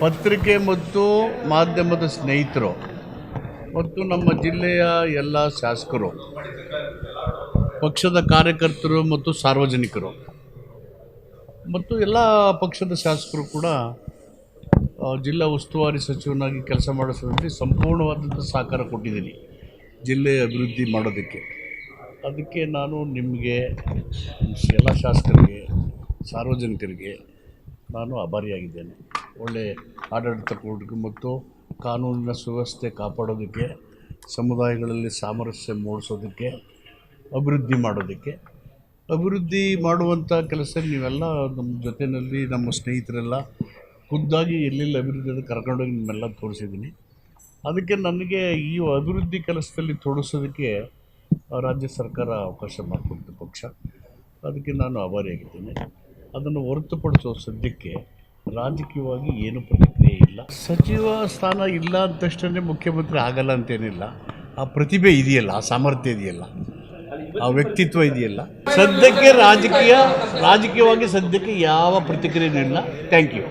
ಪತ್ರಿಕೆ ಮತ್ತು ಮಾಧ್ಯಮದ ಸ್ನೇಹಿತರು ಮತ್ತು ನಮ್ಮ ಜಿಲ್ಲೆಯ ಎಲ್ಲ ಶಾಸಕರು, ಪಕ್ಷದ ಕಾರ್ಯಕರ್ತರು ಮತ್ತು ಸಾರ್ವಜನಿಕರು ಮತ್ತು ಎಲ್ಲ ಪಕ್ಷದ ಶಾಸಕರು ಕೂಡ ಜಿಲ್ಲಾ ಉಸ್ತುವಾರಿ ಸಚಿವನಾಗಿ ಕೆಲಸ ಮಾಡೋ ಸಂದರ್ಭದಲ್ಲಿ ಸಂಪೂರ್ಣವಾದಂಥ ಸಹಕಾರ ಕೊಟ್ಟಿದ್ದೀನಿ ಜಿಲ್ಲೆಯ ಅಭಿವೃದ್ಧಿ ಮಾಡೋದಕ್ಕೆ. ಅದಕ್ಕೆ ನಾನು ನಿಮಗೆ, ಎಲ್ಲ ಶಾಸಕರಿಗೆ, ಸಾರ್ವಜನಿಕರಿಗೆ ನಾನು ಆಭಾರಿಯಾಗಿದ್ದೇನೆ. ಒಳ್ಳೆಯ ಆಡಳಿತ ಕೊಡೋದಕ್ಕೆ ಮತ್ತು ಕಾನೂನಿನ ಸುವ್ಯವಸ್ಥೆ ಕಾಪಾಡೋದಕ್ಕೆ, ಸಮುದಾಯಗಳಲ್ಲಿ ಸಾಮರಸ್ಯ ಮೂಡಿಸೋದಕ್ಕೆ, ಅಭಿವೃದ್ಧಿ ಮಾಡುವಂಥ ಕೆಲಸ ನೀವೆಲ್ಲ ನಮ್ಮ ಜೊತೆಯಲ್ಲಿ, ನಮ್ಮ ಸ್ನೇಹಿತರೆಲ್ಲ ಖುದ್ದಾಗಿ ಎಲ್ಲೆಲ್ಲಿ ಅಭಿವೃದ್ಧಿ ಅಂತ ಕರ್ಕೊಂಡೋಗಿ ನಿಮ್ಮೆಲ್ಲ ತೋರಿಸಿದ್ದೀನಿ. ಅದಕ್ಕೆ ನನಗೆ ಈ ಅಭಿವೃದ್ಧಿ ಕೆಲಸದಲ್ಲಿ ತೊಡಗಿಸೋದಕ್ಕೆ ರಾಜ್ಯ ಸರ್ಕಾರ ಅವಕಾಶ ಮಾಡಿಕೊಡ್ತು ಪಕ್ಷ. ಅದಕ್ಕೆ ನಾನು ಆಭಾರಿಯಾಗಿದ್ದೇನೆ. ಅದನ್ನು ಹೊರತುಪಡಿಸೋ ಸದ್ಯಕ್ಕೆ ರಾಜಕೀಯವಾಗಿ ಏನೂ ಪ್ರತಿಕ್ರಿಯೆ ಇಲ್ಲ. ಸಚಿವ ಸ್ಥಾನ ಇಲ್ಲ ಅಂದ ತಕ್ಷಣ ಮುಖ್ಯಮಂತ್ರಿ ಆಗಲ್ಲ ಅಂತೇನಿಲ್ಲ. ಆ ಪ್ರತಿಭೆ ಇದೆಯಲ್ಲ, ಆ ಸಾಮರ್ಥ್ಯ ಇದೆಯಲ್ಲ, ಆ ವ್ಯಕ್ತಿತ್ವ ಇದೆಯಲ್ಲ. ಸದ್ಯಕ್ಕೆ ರಾಜಕೀಯವಾಗಿ ಸದ್ಯಕ್ಕೆ ಯಾವ ಪ್ರತಿಕ್ರಿಯೆಯೂ ಇಲ್ಲ. Thank you.